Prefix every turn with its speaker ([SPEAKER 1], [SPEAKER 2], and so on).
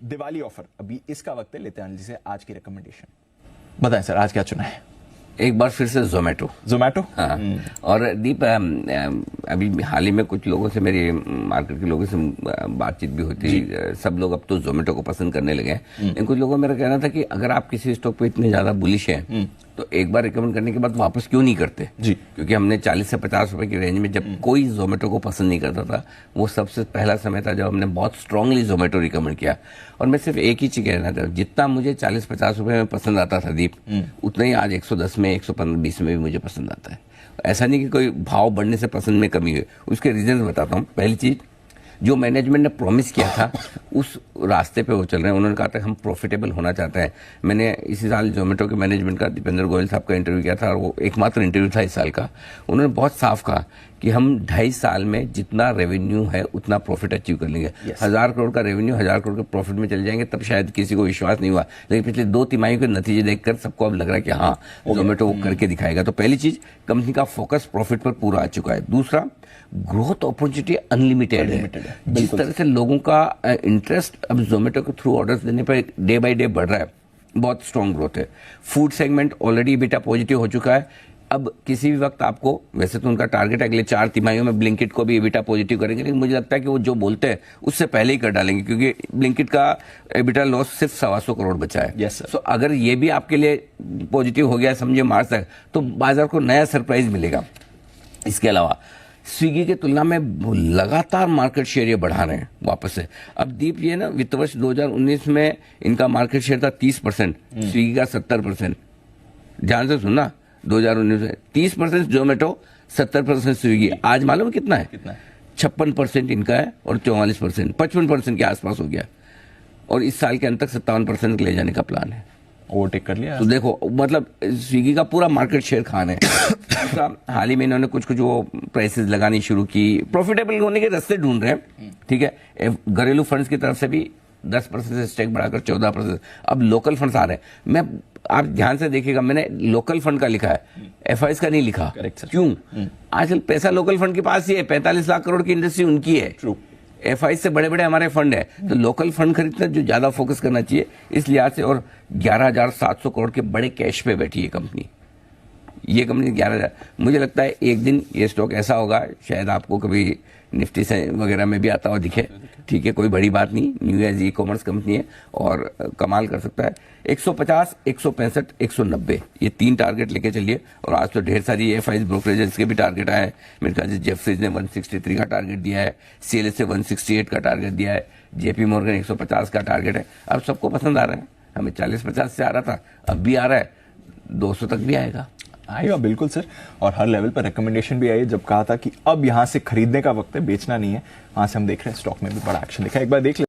[SPEAKER 1] Diwali offer अभी इसका वक्त है, लेते हैं जी से आज की रिकमेंडेशन। बताएं सर, आज क्या चुना है?
[SPEAKER 2] एक बार फिर से जोमेटो। हाँ। और दीप, अभी हाल ही में कुछ लोगों से, मेरे मार्केट के लोगों से बातचीत भी होती है। सब लोग अब तो जोमेटो को पसंद करने लगे हैं, लेकिन कुछ लोगों का मेरा कहना था कि अगर आप किसी स्टॉक पे इतने ज्यादा बुलिश हैं तो एक बार रिकमेंड करने के बाद वापस क्यों नहीं करते जी? क्योंकि हमने 40 से 50 रुपए की रेंज में, जब कोई जोमेटो को पसंद नहीं करता था, वो सबसे पहला समय था जब हमने बहुत स्ट्रांगली जोमेटो रिकमेंड किया। और मैं सिर्फ एक ही चीज कहना था, जितना मुझे 40-50 रुपए में पसंद आता था दीप, उतना ही आज 110 में, 115-20 में भी मुझे पसंद आता है। ऐसा नहीं कि कोई भाव बढ़ने से पसंद में कमी हुई। उसके रीजन बताता हूँ। पहली चीज, जो मैनेजमेंट ने प्रॉमिस किया था उस रास्ते पे वो चल रहे हैं। उन्होंने कहा था हम प्रॉफिटेबल होना चाहते हैं। मैंने इसी साल जोमेटो के मैनेजमेंट का, दीपेंद्र गोयल साहब का इंटरव्यू किया था, और वो एकमात्र इंटरव्यू था इस साल का। उन्होंने बहुत साफ कहा कि हम 2.5 साल में जितना रेवेन्यू है उतना प्रॉफिट अचीव कर लेंगे। 1000 करोड़ का रेवेन्यू 1000 करोड़ के प्रॉफिट में चले जाएंगे। तब शायद किसी को विश्वास नहीं हुआ, लेकिन पिछले 2 तिमाही के नतीजे देखकर सबको अब लग रहा है कि हाँ, जोमेटो वो करके दिखाएगा। तो पहली चीज, कंपनी का फोकस प्रॉफिट पर पूरा आ चुका है। दूसरा, ग्रोथ अपॉर्चुनिटी अनलिमिटेड है। जिस तरह से लोगों का इंटरेस्ट अब जोमेटो के थ्रू ऑर्डर्स देने पर डे बाय डे बढ़ रहा है, बहुत स्ट्रांग ग्रोथ है। फूड सेगमेंट ऑलरेडी बेटा पॉजिटिव हो चुका है। अब किसी भी वक्त आपको, वैसे तो उनका टारगेट है अगले 4 तिमाहियों में ब्लिंकिट को भी एबिटा पॉजिटिव करेंगे, लेकिन मुझे लगता है कि वो जो बोलते हैं उससे पहले ही कर डालेंगे, क्योंकि ब्लिंकिट का एबिटा लॉस सिर्फ 125 करोड़ बचा है। तो अगर ये भी आपके लिए पॉजिटिव हो गया समझिए मार्च तक, तो बाजार को नया सरप्राइज मिलेगा। इसके अलावा स्विगी की तुलना में लगातार मार्केट शेयर ये बढ़ा रहे हैं वापस से। अब दीप, ये ना वित्त वर्ष 2019 में इनका मार्केट शेयर था 30%, स्विगी का 70%। ध्यान से सुनना, 2019 में 30% जोमेटो, 70% स्विगी। आज मालूम कितना है? 56% इनका है और 44%, 55% के आसपास हो गया। और इस साल के अंत तक 57% ले जाने का प्लान है।
[SPEAKER 1] ओवरटेक कर लिया।
[SPEAKER 2] तो देखो, मतलब स्विगी का पूरा मार्केट शेयर खान है। हाल ही में इन्होंने कुछ वो प्राइसेस लगानी शुरू की, प्रॉफिटेबल होने के रास्ते ढूंढ रहे हैं। ठीक है, घरेलू फंड्स की तरफ से भी 10% से स्टेक बढ़ाकर 14%। अब लोकल फंड्स आ रहे हैं। मैं, आप ध्यान से देखिएगा, मैंने लोकल फंड का लिखा है, एफआईएस का नहीं लिखा। क्यों? आजकल पैसा लोकल फंड के पास ही है। 45 लाख करोड़ की इंडस्ट्री उनकी है। एफआई से बड़े बड़े हमारे फंड है, तो लोकल फंड खरीदना जो ज्यादा फोकस करना चाहिए इस लिहाज से। और 11,700 करोड़ के बड़े कैश पे बैठी है कंपनी। ये कंपनी 11,000, मुझे लगता है एक दिन ये स्टॉक ऐसा होगा, शायद आपको कभी निफ्टी से वगैरह में भी आता हुआ दिखे। ठीक है, कोई बड़ी बात नहीं, new age e commerce company है और कमाल कर सकता है। 150, 165, 190, ये 3 टारगेट लेके चलिए। और आज तो ढेर सारी एफआई ब्रोकरेज के भी टारगेट आए हैं। मेरे ख्याल से जेफरीज ने 163 का टारगेट दिया है, सीएलएस से 168 का टारगेट दिया है, जेपी मॉर्गन 150 का टारगेट है। अब सबको पसंद आ रहा है। हमें 40-50 से आ रहा था, अब भी आ रहा है, 200 तक भी आएगा।
[SPEAKER 1] आएगा बिल्कुल सर। और हर लेवल पर रिकमेंडेशन भी आई जब कहा था कि अब यहां से खरीदने का वक्त है, बेचना नहीं है। वहां से हम देख रहे हैं स्टॉक में भी बड़ा एक्शन दिखा। एक बार देख